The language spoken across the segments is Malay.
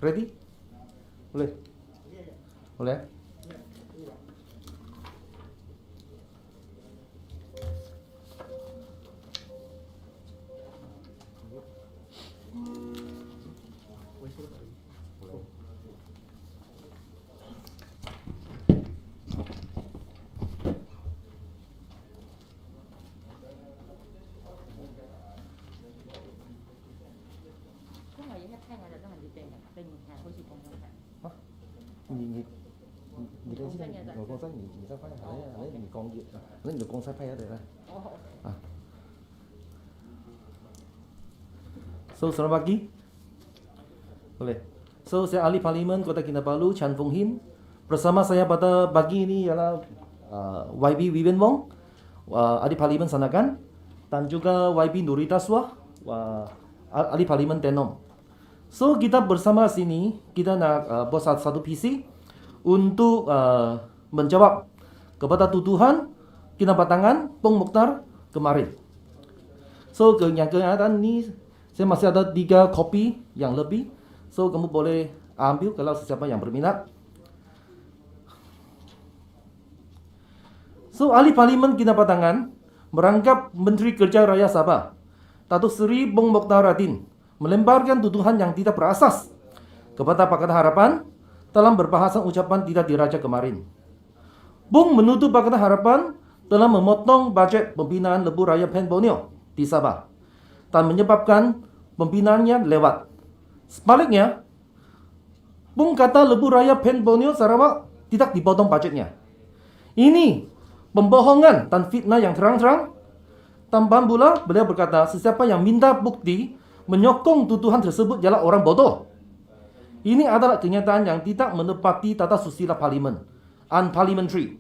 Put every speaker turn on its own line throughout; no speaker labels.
Ready? Boleh? Boleh?你的现在我公司你再拍下来，你工业，那你的公司拍下来了。啊。So selamat pagi. Boleh. So saya ahli parlimen Kota Kinabalu Chan Fong Hin. Bersama saya pada pagi ini ialah YB Vivian Wong, ahli parlimen Sanagan, dan juga YB Nurita Swah, ahli parlimen Tenom. So kita bersama sini kita nak buat satu PC untuk menjawab kepada tuduhan Kinabatangan Pong Mokhtar kemarin. So yang kenyataan ni saya masih ada 3 kopi yang lebih. So kamu boleh ambil kalau siapa yang berminat. So ahli parlimen Kinabatangan merangkap Menteri Kerja Raya Sabah Datuk Seri Pong Mokhtar melemparkan tuduhan yang tidak berasas kepada Pakatan Harapan dalam berbahasan ucapan tidak diraja kemarin. Bung menuduh Pakatan Harapan telah memotong bajet pembinaan Lebuh Raya Pen Borneo di Sabah dan menyebabkan pembinaannya lewat. Sebaliknya, Bung kata Lebuh Raya Pen Borneo Sarawak tidak dipotong bajetnya. Ini pembohongan dan fitnah yang terang-terang. Tambah pula, beliau berkata sesiapa yang minta bukti menyokong tuduhan tersebut ialah orang bodoh. Ini adalah kenyataan yang tidak menepati tata susila parlimen, unparliamentary.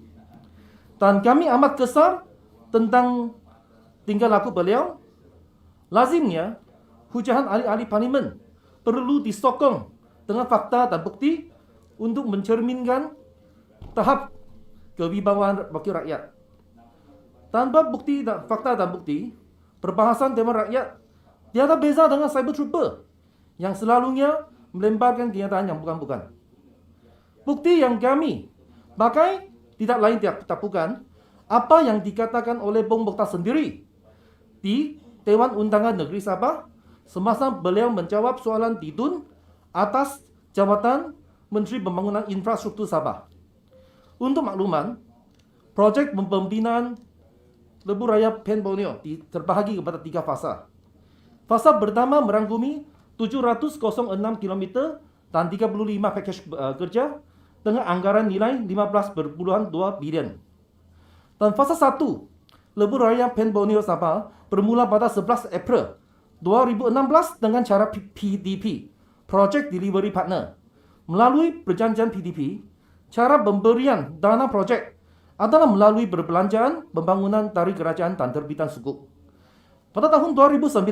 Dan kami amat kesal tentang tingkah laku beliau. Lazimnya, hujahan ahli-ahli parlimen perlu disokong dengan fakta dan bukti untuk mencerminkan tahap kewibawaan wakil rakyat. Tanpa bukti dan fakta dan bukti, perbahasan tema rakyat tiada beza dengan cyber trooper yang selalunya melemparkan kenyataan yang bukan-bukan. Bukti yang kami pakai tidak lain tidak bukan apa yang dikatakan oleh Pong Mokhtar sendiri di Dewan Undangan Negeri Sabah semasa beliau menjawab soalan Tidun atas jabatan Menteri Pembangunan Infrastruktur Sabah. Untuk makluman, projek pembinaan Lebuh Raya Pen Borneo terbahagi kepada 3 fasa. Fasa pertama merangkumi 706 km dan 35 pakej kerja dengan anggaran nilai 15.2 bilion. Dan fasa 1, Lebuh Raya Pen Borneo Sabah bermula pada 11 April 2016 dengan cara PDP, Project Delivery Partner. Melalui perjanjian PDP, cara pemberian dana projek adalah melalui perbelanjaan pembangunan dari kerajaan dan terbitan sukuk. Pada tahun 2019,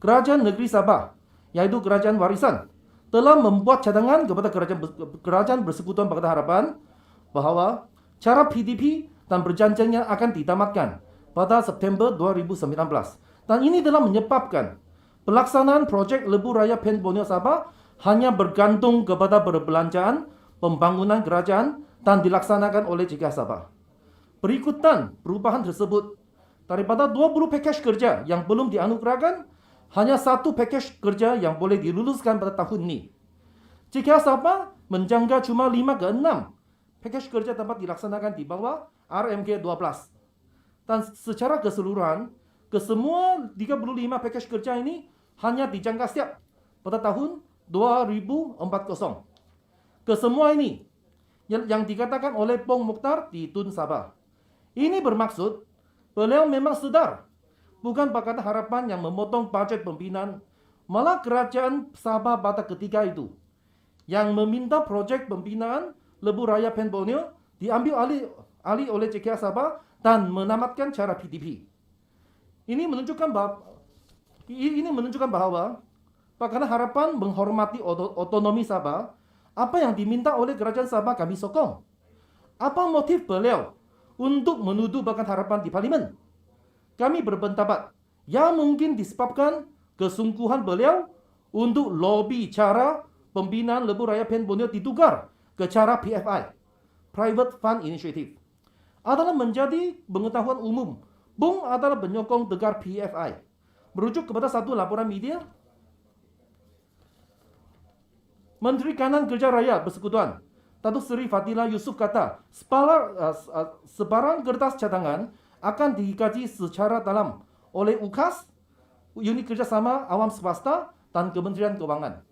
Kerajaan Negeri Sabah, yaitu Kerajaan Warisan, telah membuat cadangan kepada Kerajaan Persekutuan Pakatan Harapan bahawa cara PDP dan perjanjiannya akan ditamatkan pada September 2019. Dan ini telah menyebabkan pelaksanaan projek Lebuh Raya Pen Borneo Sabah hanya bergantung kepada perbelanjaan pembangunan kerajaan dan dilaksanakan oleh JK Sabah. Berikutan perubahan tersebut, daripada 20 pakej kerja yang belum dianugerahkan, hanya 1 pakej kerja yang boleh diluluskan pada tahun ini. JK Sabah menjangka cuma 5 ke 6 pakej kerja dapat dilaksanakan di bawah RMK 12. Dan secara keseluruhan, kesemua 35 pakej kerja ini hanya dijangka siap pada tahun 2040. Kesemua ini yang dikatakan oleh Pong Mokhtar di Tun Sabah. Ini bermaksud beliau memang sedar bukan Pakatan Harapan yang memotong bajet pembinaan, malah kerajaan Sabah pada ketika itu yang meminta projek pembinaan Lebuh Raya Pen Borneo diambil alih oleh JK Sabah dan menamatkan cara PDP. Ini menunjukkan bahwa Pakatan Harapan menghormati otonomi Sabah. Apa yang diminta oleh kerajaan Sabah kami sokong. Apa motif beliau untuk menuduh Pakatan Harapan di parlimen? Kami berpendapat, ya mungkin disebabkan kesungguhan beliau untuk lobby cara pembinaan Lebuh Raya Pen Borneo ditukar ke cara PFI, Private Fund Initiative, adalah menjadi pengetahuan umum. Bung adalah penyokong tegar PFI. Merujuk kepada satu laporan media, Menteri Kanan Kerja Raya Persekutuan, Datuk Seri Fatila Yusof kata, sebarang kertas cadangan akan dikaji secara dalam oleh UKAS, Unit Kerjasama Awam Swasta dan Kementerian Keuangan.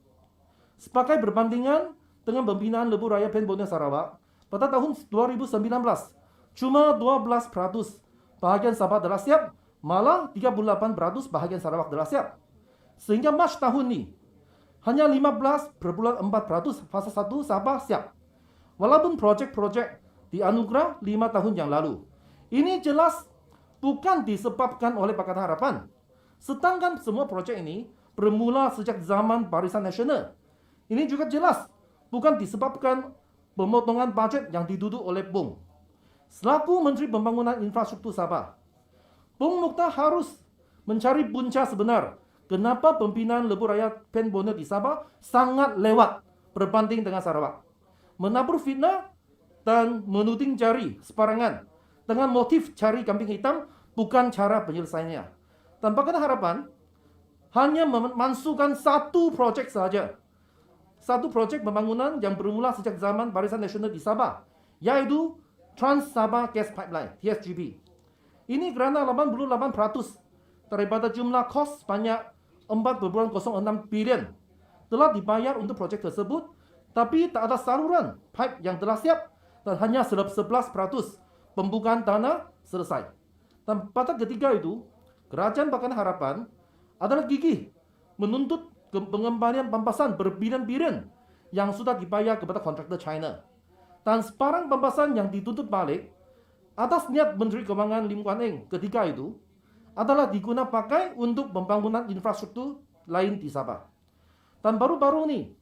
Sebagai berbandingan dengan pembinaan Lebuh Raya Pen Borneo Sarawak, pada tahun 2019, cuma 12% bahagian Sabah telah siap, malah 38% bahagian Sarawak telah siap. Sehingga Mac tahun ini, hanya 15,4% fasa 1 Sabah siap. Walaupun projek-projek dianugerah 5 tahun yang lalu. Ini jelas bukan disebabkan oleh Pakatan Harapan. Sedangkan semua projek ini bermula sejak zaman Barisan Nasional. Ini juga jelas bukan disebabkan pemotongan bajet yang diduduk oleh Bung. Selaku Menteri Pembangunan Infrastruktur Sabah, Bung Mokhtar harus mencari punca sebenar kenapa pembinaan Lebuh Raya Pen Borneo di Sabah sangat lewat berbanding dengan Sarawak. Menabur fitnah dan menuding jari separangan dengan motif cari kambing hitam bukan cara penyelesaiannya. Dan Pakatan Harapan hanya memasukkan satu projek sahaja. Satu projek pembangunan yang bermula sejak zaman Barisan Nasional di Sabah, yaitu Trans Sabah Gas Pipeline, TSGP. Ini kerana 88% daripada jumlah kos sebanyak 4,06 bilion telah dibayar untuk projek tersebut, tapi tak ada saluran pipe yang telah siap dan hanya 11% pembukaan tanah selesai. Dan pada ketika itu, Kerajaan Pakatan Harapan adalah gigih menuntut pengembalian pampasan berbilion-bilion yang sudah dibayar kepada kontraktor China. Dan sebarang pampasan yang dituntut balik atas niat Menteri Keuangan Lim Guan Eng ketika itu adalah digunakan pakai untuk pembangunan infrastruktur lain di Sabah. Dan baru-baru ini,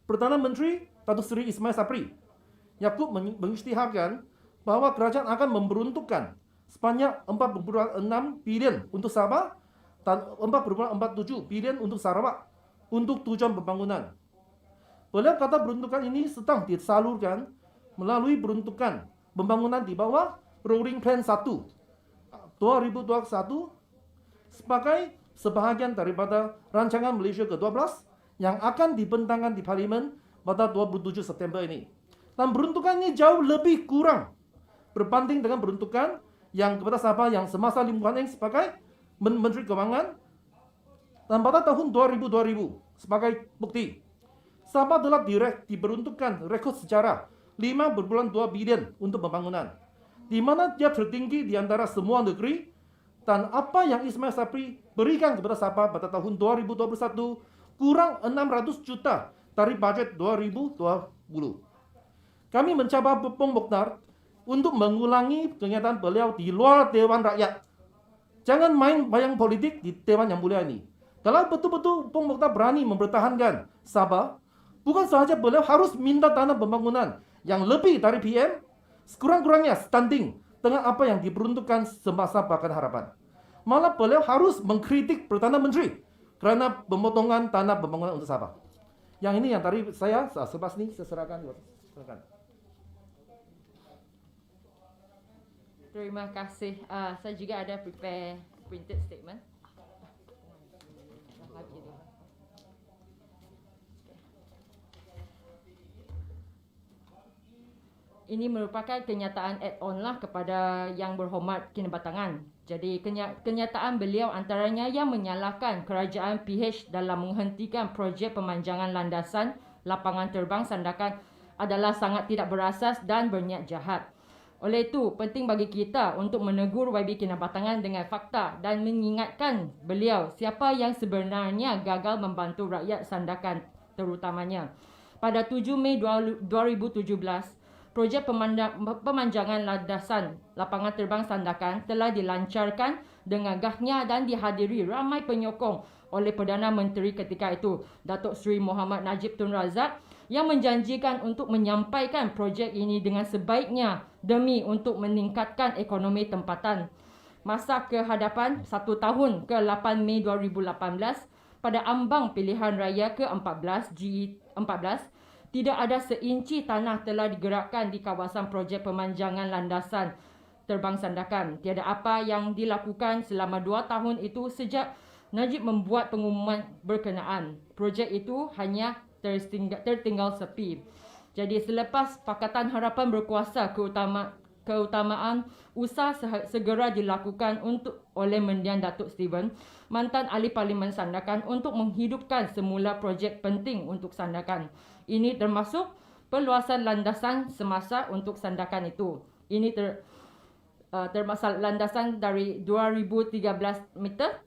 Perdana Menteri Datuk Seri Ismail Sabri Yaakob mengisytiharkan bahawa kerajaan akan memperuntukkan sebanyak 4,6 bilion untuk Sabah dan 4,47 bilion untuk Sarawak untuk tujuan pembangunan. Beliau kata peruntukan ini sedang disalurkan melalui peruntukan pembangunan di bawah Rolling Plan 1 2021 sebagai sebahagian daripada rancangan Malaysia ke-12 yang akan dibentangkan di Parlimen pada 27 September ini. Dan peruntukan ini jauh lebih kurang berbanding dengan peruntukan yang kepada Sabah yang semasa Lim Guan Eng sebagai Menteri Keuangan. Dan pada tahun 2000 sebagai bukti, Sabah telah diperuntukkan rekod sejarah 5,2 bilion untuk pembangunan, di mana dia tertinggi di antara semua negeri. Dan apa yang Ismail Sabri berikan kepada Sabah pada tahun 2021 kurang 600 juta dari bajet 2020. Kami mencoba Bung Mokhtar untuk mengulangi kenyataan beliau di luar Dewan Rakyat. Jangan main bayang politik di Dewan Yang Mulia ini. Kalau betul-betul Bung Mokhtar berani mempertahankan Sabah, bukan sahaja beliau harus minta tanah pembangunan yang lebih dari PM, sekurang-kurangnya standing dengan apa yang diperuntukkan semasa Pakatan Harapan. Malah beliau harus mengkritik Perdana Menteri kerana pemotongan tanah pembangunan untuk Sabah. Yang ini yang tadi saya selepas ini saya serahkan.
Terima kasih. Saya juga ada prepare printed statement. Ini merupakan kenyataan add-on lah kepada Yang Berhormat Kinabatangan. Jadi kenyataan beliau antaranya yang menyalahkan kerajaan PH dalam menghentikan projek pemanjangan landasan lapangan terbang Sandakan adalah sangat tidak berasas dan berniat jahat. Oleh itu, penting bagi kita untuk menegur YB Kinabatangan dengan fakta dan mengingatkan beliau siapa yang sebenarnya gagal membantu rakyat Sandakan terutamanya. Pada 7 Mei 2017, projek pemanjangan landasan lapangan terbang Sandakan telah dilancarkan dengan gahnya dan dihadiri ramai penyokong oleh Perdana Menteri ketika itu, Datuk Seri Muhammad Najib Tun Razak, yang menjanjikan untuk menyampaikan projek ini dengan sebaiknya demi untuk meningkatkan ekonomi tempatan. Masa kehadapan 1 tahun ke 8 Mei 2018, pada ambang pilihan raya ke-14 G14, tidak ada seinci tanah telah digerakkan di kawasan projek pemanjangan landasan terbang Sandakan. Tiada apa yang dilakukan selama 2 tahun itu sejak Najib membuat pengumuman berkenaan. Projek itu hanya tertinggal sepi. Jadi selepas Pakatan Harapan berkuasa, keutamaan usaha segera dilakukan oleh Mendiang Datuk Steven, mantan ahli Parlimen Sandakan, untuk menghidupkan semula projek penting untuk Sandakan. Ini termasuk perluasan landasan semasa untuk Sandakan itu. Ini termasuk landasan dari 2013 meter,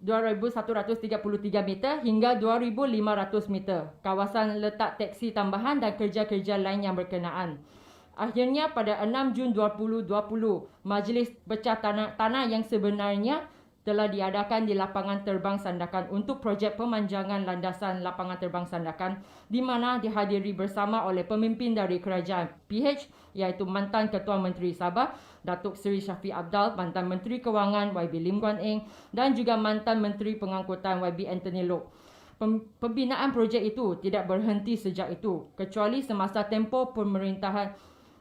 2133 meter hingga 2500 meter. Kawasan letak teksi tambahan dan kerja-kerja lain yang berkenaan. Akhirnya pada 6 Jun 2020, Majlis Pecah Tanah yang sebenarnya telah diadakan di Lapangan Terbang Sandakan untuk projek pemanjangan landasan Lapangan Terbang Sandakan, di mana dihadiri bersama oleh pemimpin dari kerajaan PH, iaitu mantan Ketua Menteri Sabah Datuk Seri Shafie Apdal, mantan Menteri Kewangan YB Lim Guan Eng, dan juga mantan Menteri Pengangkutan YB Anthony Loke. Pembinaan projek itu tidak berhenti sejak itu, kecuali semasa tempoh pemerintahan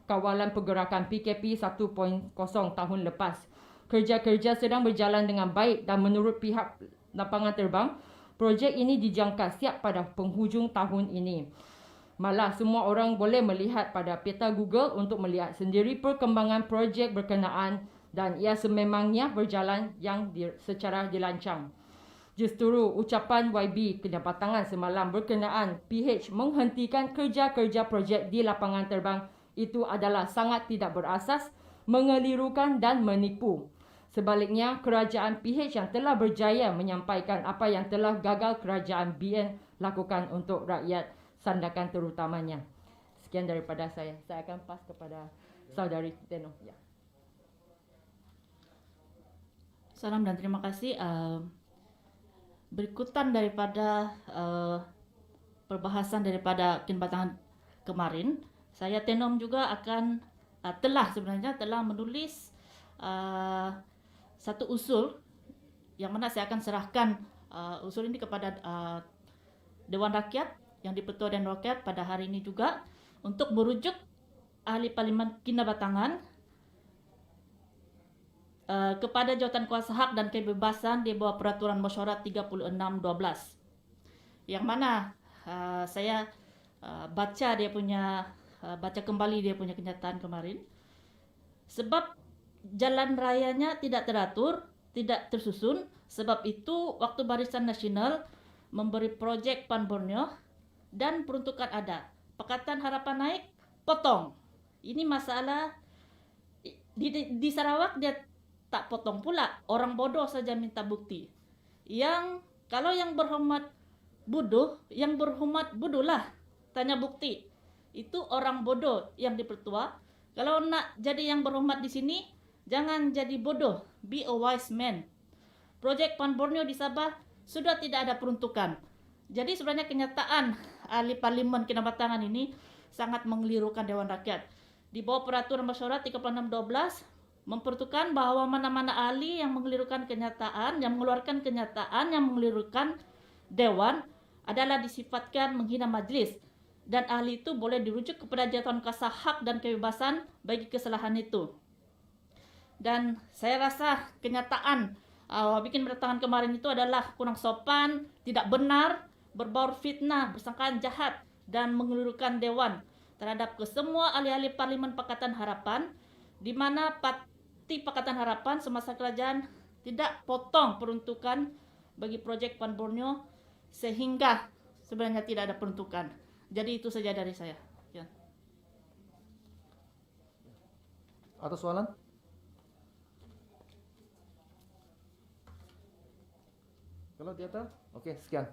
Kawalan Pergerakan PKP 1.0 tahun lepas. Kerja-kerja sedang berjalan dengan baik dan menurut pihak lapangan terbang, projek ini dijangka siap pada penghujung tahun ini. Malah semua orang boleh melihat pada peta Google untuk melihat sendiri perkembangan projek berkenaan, dan ia sememangnya berjalan secara dilancang. Justru ucapan YB Kedapatangan semalam berkenaan PH menghentikan kerja-kerja projek di lapangan terbang itu adalah sangat tidak berasas, mengelirukan dan menipu. Sebaliknya, kerajaan PH yang telah berjaya menyampaikan apa yang telah gagal kerajaan BN lakukan untuk rakyat Sandakan terutamanya. Sekian daripada saya. Saya akan pas kepada Saudari Teno. Ya.
Salam dan terima kasih. Berikutan daripada perbahasan daripada Kinbatangan kemarin, saya Tenom juga akan telah menulis satu usul yang mana saya akan serahkan usul ini kepada Dewan Rakyat yang di-Pertua Dewan Rakyat pada hari ini juga, untuk merujuk ahli Parlimen Kinbatangan kepada Jawatan Kuasa Hak dan Kebebasan di bawah Peraturan Mesyuarat 36/12, yang mana saya baca kembali dia punya kenyataan kemarin. Sebab jalan rayanya tidak teratur, tidak tersusun. Sebab itu waktu Barisan Nasional memberi projek Pan Borneo dan peruntukan ada, Pakatan Harapan naik, potong. Ini masalah di Sarawak dia tak potong pula. Orang bodoh saja minta bukti. Kalau yang berhormat bodoh, yang berhormat bodohlah tanya bukti. Itu orang bodoh yang di-Pertua. Kalau nak jadi yang berhormat di sini, jangan jadi bodoh. Be a wise man. Projek Pan Borneo di Sabah sudah tidak ada peruntukan. Jadi sebenarnya kenyataan ahli Parlimen Kinbatangan ini sangat mengelirukan Dewan Rakyat. Di bawah Peraturan Mesyuarat 36/12 memperuntukkan bahwa mana-mana ahli yang mengelirukan kenyataan, yang mengeluarkan kenyataan yang mengelirukan Dewan adalah disifatkan menghina majlis, dan ahli itu boleh dirujuk kepada Jawatan Kuasa Hak dan Kebebasan bagi kesalahan itu. Dan saya rasa kenyataan bikin berdatangan kemarin itu adalah kurang sopan, tidak benar, berbaur fitnah, bersangkaan jahat, dan mengelirukan Dewan terhadap kesemua ahli-ahli Parlimen Pakatan Harapan, di mana parti Pakatan Harapan semasa kerajaan tidak potong peruntukan bagi projek Pan Borneo, sehingga sebenarnya tidak ada peruntukan. Jadi itu saja dari saya. Ya.
Ada soalan? Kalau tidak, oke, sekian.